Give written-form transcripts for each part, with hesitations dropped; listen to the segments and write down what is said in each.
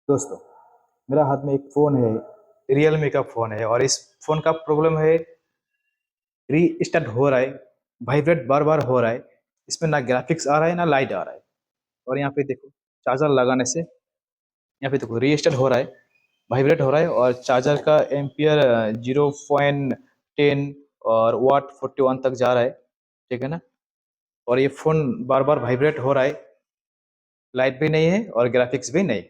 दोस्तों, मेरा हाथ में एक फ़ोन है, रियलमी का फ़ोन है और इस फ़ोन का प्रॉब्लम है रीस्टार्ट हो रहा है, वाइब्रेट बार-बार हो रहा है। इसमें ना ग्राफ़िक्स आ रहा है, ना लाइट आ रहा है और यहाँ पे देखो चार्जर लगाने से यहाँ पे देखो रीस्टार्ट हो रहा है, वाइब्रेट हो रहा है और चार्जर का एम्पियर 0.10 और वाट 41 तक जा रहा है, ठीक है ना? और ये फ़ोन बार-बार वाइब्रेट हो रहा है, लाइट भी नहीं है और ग्राफ़िक्स भी नहीं।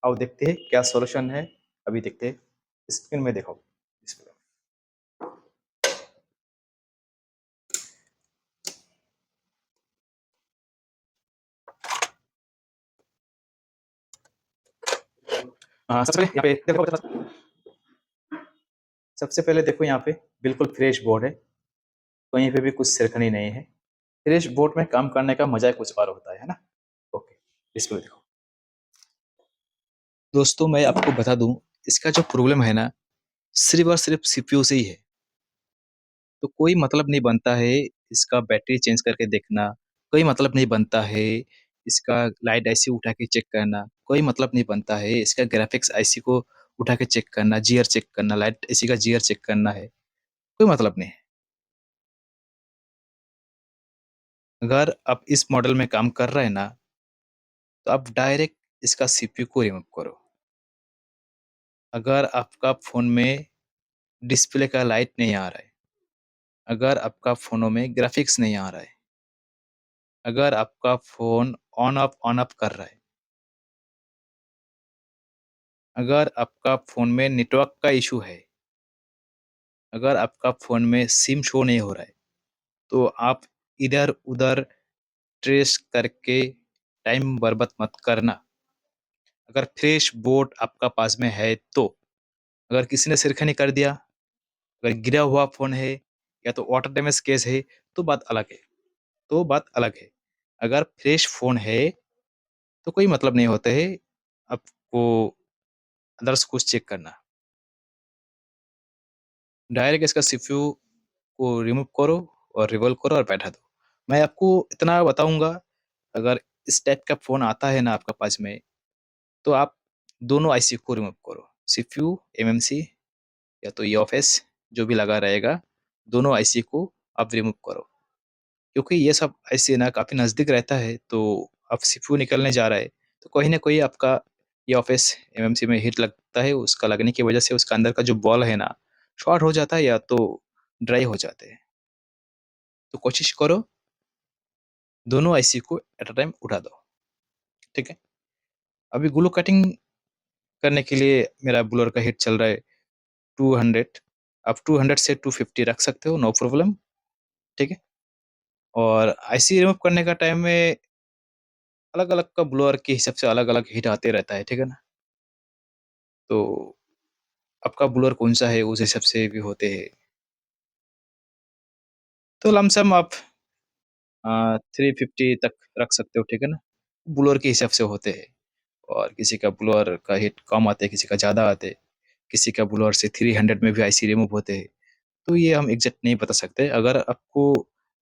आओ देखते हैं क्या सॉल्यूशन है, अभी देखते हैं। स्क्रीन में देखो डिस्प्ले। सबसे पहले यहाँ पे देखो सबसे पहले देखो यहाँ पे बिल्कुल फ्रेश बोर्ड है, कहीं पे भी कुछ सिरकनी नहीं है। फ्रेश बोर्ड में काम करने का मजा कुछ और होता है ना? ओके, डिस्प्ले देखो। दोस्तों मैं आपको बता दूं, इसका जो प्रॉब्लम है ना, सिर्फ और सिर्फ सीपीयू से ही है। तो कोई मतलब नहीं बनता है इसका बैटरी चेंज करके देखना, कोई मतलब नहीं बनता है इसका लाइट आईसी उठा के चेक करना, कोई मतलब नहीं बनता है इसका ग्राफिक्स आईसी को उठा के चेक करना, जीआर चेक करना, लाइट आईसी का जीआर चेक करना है, कोई मतलब नहीं है। अगर आप इस मॉडल में काम कर रहे हैं ना, तो आप डायरेक्ट इसका सीपीयू को रिमूव करो। अगर आपका फ़ोन में डिस्प्ले का लाइट नहीं आ रहा है, अगर आपका फ़ोनों में ग्राफ़िक्स नहीं आ रहा है, अगर आपका फ़ोन ऑन ऑफ कर रहा है, अगर आपका फ़ोन में नेटवर्क का इश्यू है, अगर आपका फ़ोन में सिम शो नहीं हो रहा है, तो आप इधर-उधर ट्रेस करके टाइम बर्बाद मत करना। अगर फ्रेश बोर्ड आपका पास में है तो, अगर किसी ने छेड़खानी कर दिया, अगर गिरा हुआ फ़ोन है या तो वाटर डैमेज केस है, तो बात अलग है। तो बात अलग है। अगर फ्रेश फ़ोन है, तो कोई मतलब नहीं होता है आपको अदर्स कुछ चेक करना। डायरेक्ट इसका सीपीयू को रिमूव करो और रिवॉल्व करो और बैठा दो। मैं आपको इतना बताऊँगा, अगर इस टाइप का फ़ोन आता है ना आपके पास में, तो आप दोनों आईसी को रिमूव करो। सीपीयू, एमएमसी या तो ईओएस जो भी लगा रहेगा, दोनों आईसी को आप रिमूव करो। क्योंकि ये सब ऐसे ना काफ़ी नज़दीक रहता है, तो अब सीपीयू निकलने जा रहा है, तो कहीं न कहीं आपका ये ऑफ़िस एमएमसी में हीट लगता है, उसका लगने की वजह से उसका अंदर का जो बॉल है ना, शॉर्ट हो जाता है या तो ड्राई हो जाते हैं। तो कोशिश करो दोनों आईसी को एट अ टाइम उठा दो, ठीक है? अभी ग्लू कटिंग करने के लिए मेरा ब्लोअर का हीट चल रहा है 200, आप 200 से 250 रख सकते हो, नो प्रॉब्लम, ठीक है? और आईसी रिमूव करने का टाइम में अलग-अलग का ब्लोअर के हिसाब से अलग-अलग हीट आते रहता है, ठीक है ना? तो आपका ब्लोअर कौन-सा है उस हिसाब से भी होते हैं। तो लमसम आप 350 तक रख सकते हो, ठीक है ना? ब्लोअर के हिसाब से होते हैं और किसी का ब्लोअर का हीट कम आते हैं, किसी का ज़्यादा आते हैं, किसी का ब्लोअर से 300 में भी आईसी रिमूव होते हैं। तो ये हम एग्ज़ैक्ट नहीं बता सकते। अगर आपको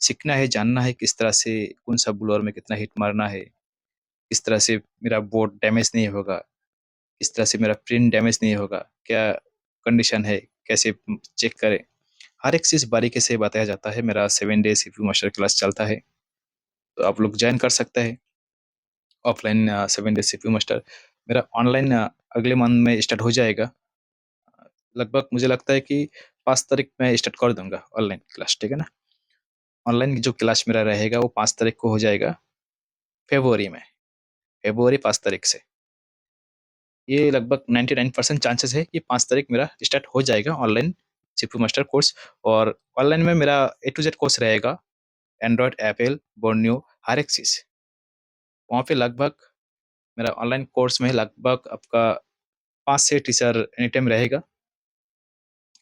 सीखना है, जानना है किस तरह से कौन-सा ब्लोअर में कितना हीट मारना है, किस तरह से मेरा बोर्ड डैमेज नहीं होगा, किस तरह से मेरा प्रिंट डैमेज नहीं होगा, क्या कंडीशन है, कैसे चेक करें, हर एक चीज़ बारीकी से बताया जाता है। मेरा 7 डे सीपीयू मास्टर क्लास चलता है, तो आप लोग जॉइन कर सकते हैं। ऑफलाइन 7 डे सीपीयू मास्टर मेरा ऑनलाइन अगले मंथ में स्टार्ट हो जाएगा। लगभग मुझे लगता है कि 5 तारीख में स्टार्ट कर दूँगा ऑनलाइन क्लास, ठीक है ना? ऑनलाइन जो क्लास मेरा रहेगा वो 5 तारीख को हो जाएगा, फ़रवरी में, फ़रवरी 5 तारीख से। ये लगभग 99% चांसेस है कि 5 तारीख मेरा स्टार्ट हो जाएगा ऑनलाइन सीपीयू मास्टर कोर्स। और ऑनलाइन में मेरा ए टू ज़ेड कोर्स रहेगा, एंड्रॉयड, एप्पल, बोर्नियो, हर एक चीज़। वहाँ पे लगभग मेरा ऑनलाइन कोर्स में लगभग आपका 5 से टीचर एनी टाइम रहेगा,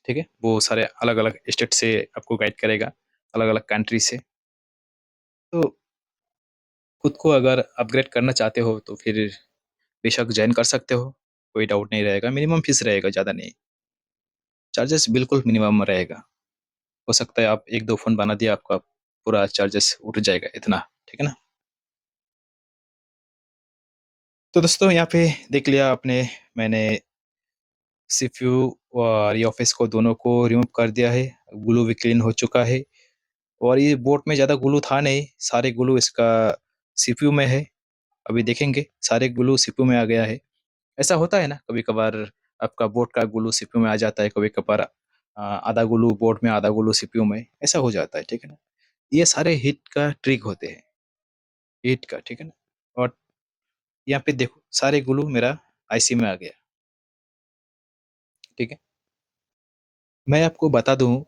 ठीक है? वो सारे अलग-अलग स्टेट से आपको गाइड करेगा, अलग-अलग कंट्री से। तो खुद को अगर अपग्रेड करना चाहते हो तो फिर बेशक जॉइन कर सकते हो, कोई डाउट नहीं रहेगा। मिनिमम फीस रहेगा, ज़्यादा नहीं। चार्जेस बिल्कुल मिनिमम रहेगा। हो सकता है आप 1-2 फ़ोन बना दिया, आपका पूरा चार्जेस उठ जाएगा इतना, ठीक है ना? तो दोस्तों यहाँ पे देख लिया आपने, मैंने सीपीयू और ये ऑफिस को दोनों को रिमूव कर दिया है। ग्लू भी क्लीन हो चुका है और ये बोर्ड में ज़्यादा ग्लू था नहीं, सारे ग्लू इसका सीपीयू में है। अभी देखेंगे सारे ग्लू सीपीयू में आ गया है। ऐसा होता है ना कभी-कभार, आपका बोर्ड का ग्लू सीपीयू में आ जाता है, कभी-कभार आधा ग्लू बोर्ड में, आधा ग्लू सीपीयू में, ऐसा हो जाता है, ठीक है ना? ये सारे हीट का ट्रिक होते हैं, हीट का, ठीक है ना? और यहाँ पे देखो सारे ग्लू मेरा आईसी में आ गया, ठीक है? मैं आपको बता दूँ,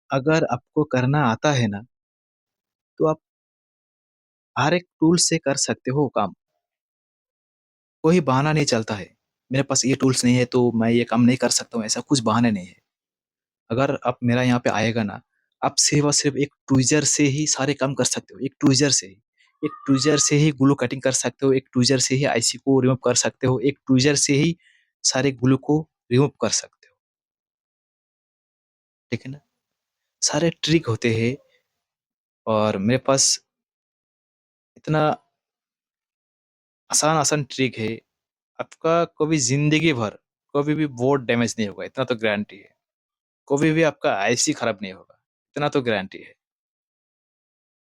अगर आपको करना आता है ना, तो आप हर एक टूल से कर सकते हो काम। कोई बहाना नहीं चलता है। मेरे पास ये टूल्स नहीं है तो मैं ये काम नहीं कर सकता हूँ, ऐसा कुछ बहाने नहीं है। अगर आप मेरा यहाँ पे आएगा ना, आप सिर्फ़ और सिर्फ़ एक ट्वीज़र से ही सारे काम कर सकते हो, एक ट्वीज़र से ही। एक ट्वीज़र से ही ग्लू कटिंग कर सकते हो, एक ट्वीज़र से ही आईसी को रिमूव कर सकते हो, एक ट्वीज़र से ही सारे ग्लू को रिमूव कर सकते हो, ठीक है ना? सारे ट्रिक होते हैं और मेरे पास इतना आसान-आसान ट्रिक है, आपका कभी ज़िंदगी भर कभी भी बोर्ड डैमेज नहीं होगा, इतना तो गारंटी है। कभी भी आपका आईसी खराब नहीं होगा, इतना तो गारंटी है।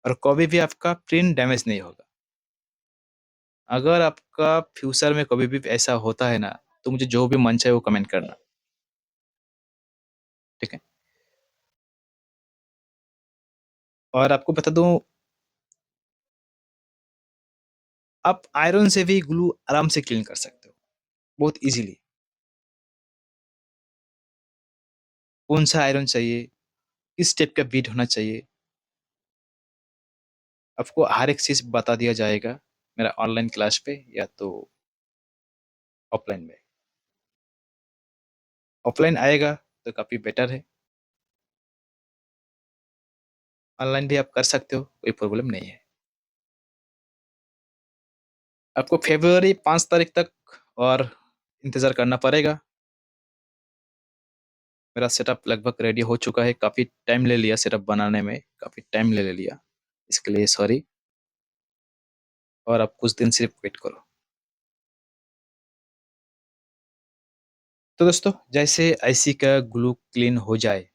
और कभी भी आपका प्रिंट डैमेज नहीं होगा। अगर आपका फ्यूचर में कभी भी ऐसा होता है ना, तो मुझे जो भी मन चाहे वो कमेंट करना, ठीक है? और आपको बता दूँ, आप आयरन से भी ग्लू आराम से क्लीन कर सकते हो, बहुत ईज़िली। कौन-सा आयरन चाहिए, किस टाइप का बीट होना चाहिए, आपको हर एक चीज़ बता दिया जाएगा, मेरा ऑनलाइन क्लास पे या तो ऑफ़लाइन में। ऑफ़लाइन आएगा तो काफ़ी बेटर है, ऑनलाइन भी आप कर सकते हो, कोई प्रॉब्लम नहीं है। आपको फ़रवरी 5 तारीख तक और इंतज़ार करना पड़ेगा। मेरा सेटअप लगभग रेडी हो चुका है, काफ़ी टाइम ले लिया सेटअप बनाने में, काफ़ी टाइम ले ले लिया। इसके लिए सॉरी, और आप कुछ दिन सिर्फ़ वेट करो। तो दोस्तों, जैसे आईसी का ग्लू क्लीन हो जाए,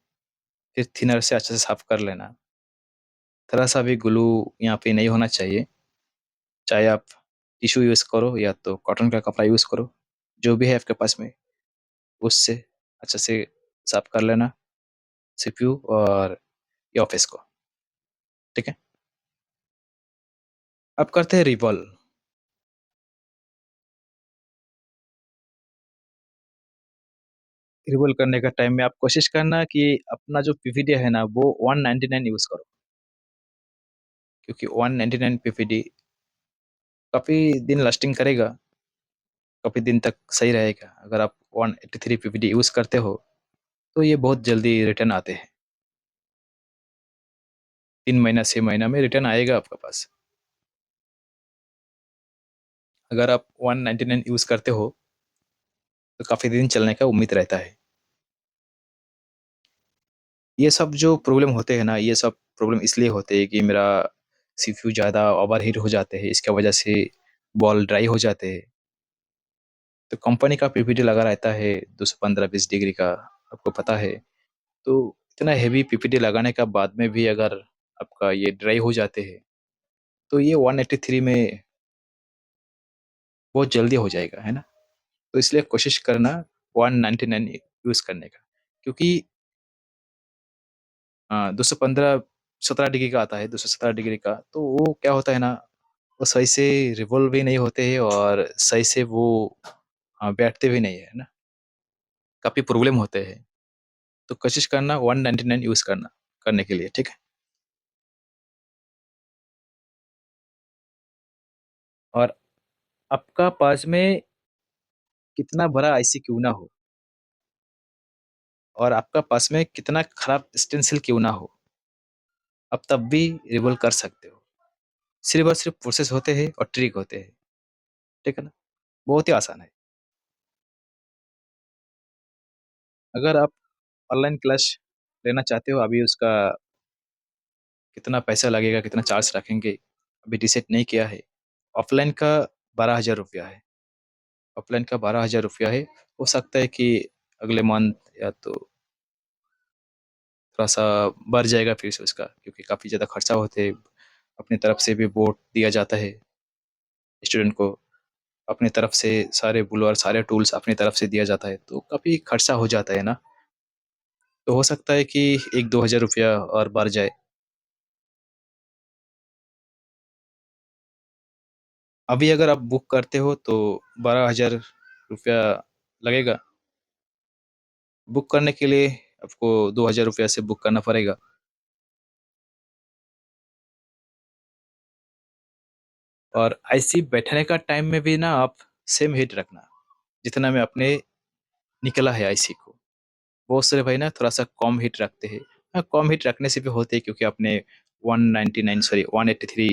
फिर थिनर से अच्छे से साफ़ कर लेना। थोड़ा-सा भी ग्लू यहाँ पे नहीं होना चाहिए, चाहे आप टिश्यू यूज़ करो या तो कॉटन का कपड़ा यूज़ करो, जो भी है आपके पास में, उससे अच्छे से साफ़ कर लेना सीपीयू और ये ऑफ़िस को, ठीक है? अब करते हैं रिवॉल्व। रिवॉल्व करने का टाइम में आप कोशिश करना कि अपना जो पीवीडी है ना, वो 199 यूज़ करो, क्योंकि 199 पीवीडी काफ़ी दिन लास्टिंग करेगा, काफ़ी दिन तक सही रहेगा। अगर आप 183 पीवीडी यूज़ करते हो, तो ये बहुत जल्दी रिटर्न आते हैं। 3 महीना, 6 महीना में रिटर्न आएगा आपके पास। अगर आप 199 यूज़ करते हो, तो काफ़ी दिन चलने का उम्मीद रहता है। ये सब जो प्रॉब्लम होते हैं ना, ये सब प्रॉब्लम इसलिए होते हैं कि मेरा सीपीयू ज़्यादा ओवरहीट हो जाते हैं, इसकी वजह से बॉल ड्राई हो जाते हैं। तो कंपनी का पीवीडी लगा रहता है 215-20 डिग्री का, आपको पता है। तो इतना हेवी पीवीडी लगाने का बाद में भी अगर आपका ये ड्राई हो जाते हैं, तो ये 183 में बहुत जल्दी हो जाएगा, है ना? तो इसलिए कोशिश करना 199 यूज़ करने का। क्योंकि 215 17 डिग्री का आता है, 217 डिग्री का, तो वो क्या होता है ना, वो सही से रिवॉल्व भी नहीं होते हैं और सही से वो बैठते भी नहीं है, है ना? काफ़ी प्रॉब्लम होते हैं। तो कोशिश करना 199 यूज़ करना करने के लिए, ठीक है? और आपका पास में कितना बड़ा आईसी क्यों ना हो और आपका पास में कितना खराब स्टेंसिल क्यों ना हो, आप तब भी रिवॉल्व कर सकते हो। सिर्फ़ और सिर्फ़ प्रोसेस होते हैं और ट्रिक होते हैं, ठीक है ना? बहुत ही आसान है। अगर आप ऑनलाइन क्लास लेना चाहते हो, अभी उसका कितना पैसा लगेगा, कितना चार्ज रखेंगे, अभी डिसाइड नहीं किया है। ऑफ़लाइन का ₹12,000 है। अपलाइन का ₹12,000 है। हो सकता है कि अगले मंथ या तो थोड़ा-सा बढ़ जाएगा फिर से उसका, क्योंकि काफ़ी ज़्यादा खर्चा होते हैं। अपनी तरफ से भी बोर्ड दिया जाता है स्टूडेंट को, अपनी तरफ से सारे बुलवार, सारे टूल्स अपनी तरफ से दिया जाता है, तो काफ़ी खर्चा हो जाता है ना। तो हो सकता है कि 1-2 हज़ार रुपया और बढ़ जाए। अभी अगर आप बुक करते हो तो ₹12,000 लगेगा। बुक करने के लिए आपको ₹2,000 से बुक करना पड़ेगा। और आईसी बैठने का टाइम में भी ना आप सेम हीट रखना, जितना में आपने निकला है आईसी को। बहुत सारे भाई ना थोड़ा-सा कम हीट रखते हैं। हाँ, कम हीट रखने से भी होते हैं, क्योंकि आपने 199 सॉरी 183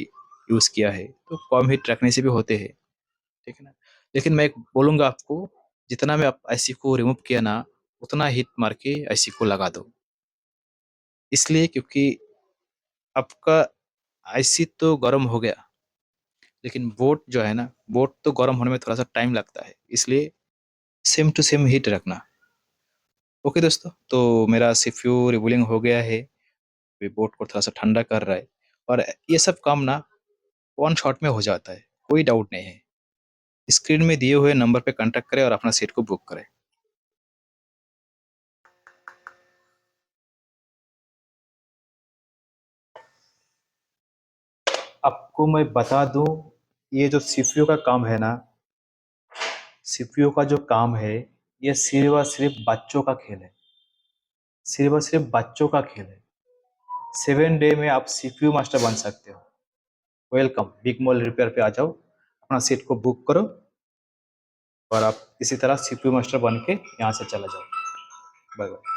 यूज़ किया है, तो कम हीट रखने से भी होते हैं, ठीक है ना? लेकिन मैं एक बोलूँगा आपको, जितना में आप आईसी को रिमूव किया ना, उतना हीट मार के आईसी को लगा दो। इसलिए क्योंकि आपका आईसी तो गरम हो गया, लेकिन बोर्ड जो है ना, बोर्ड तो गरम होने में थोड़ा-सा टाइम लगता है। इसलिए सेम टू सेम हीट रखना। ओके दोस्तों, तो मेरा सीपीयू रिबूलिंग हो गया है। अभी बोर्ड को थोड़ा-सा ठंडा कर रहा है, और ये सब काम ना वन शॉट में हो जाता है, कोई डाउट नहीं है। स्क्रीन में दिए हुए नंबर पे कॉन्टैक्ट करें और अपना सीट को बुक करें। आपको मैं बता दूं, ये जो सीपीयू का काम है ना, सीपीयू का जो काम है, ये सिर्फ और सिर्फ बच्चों का खेल है। सिर्फ और सिर्फ बच्चों का खेल है। 7 डे में आप सीपीयू मास्टर बन सकते हो। वेलकम, बिग मॉल रिपेयर पे आ जाओ, अपना सीट को बुक करो, और आप इसी तरह सीपीयू मास्टर बन के यहाँ से चला जाओ। Bye bye.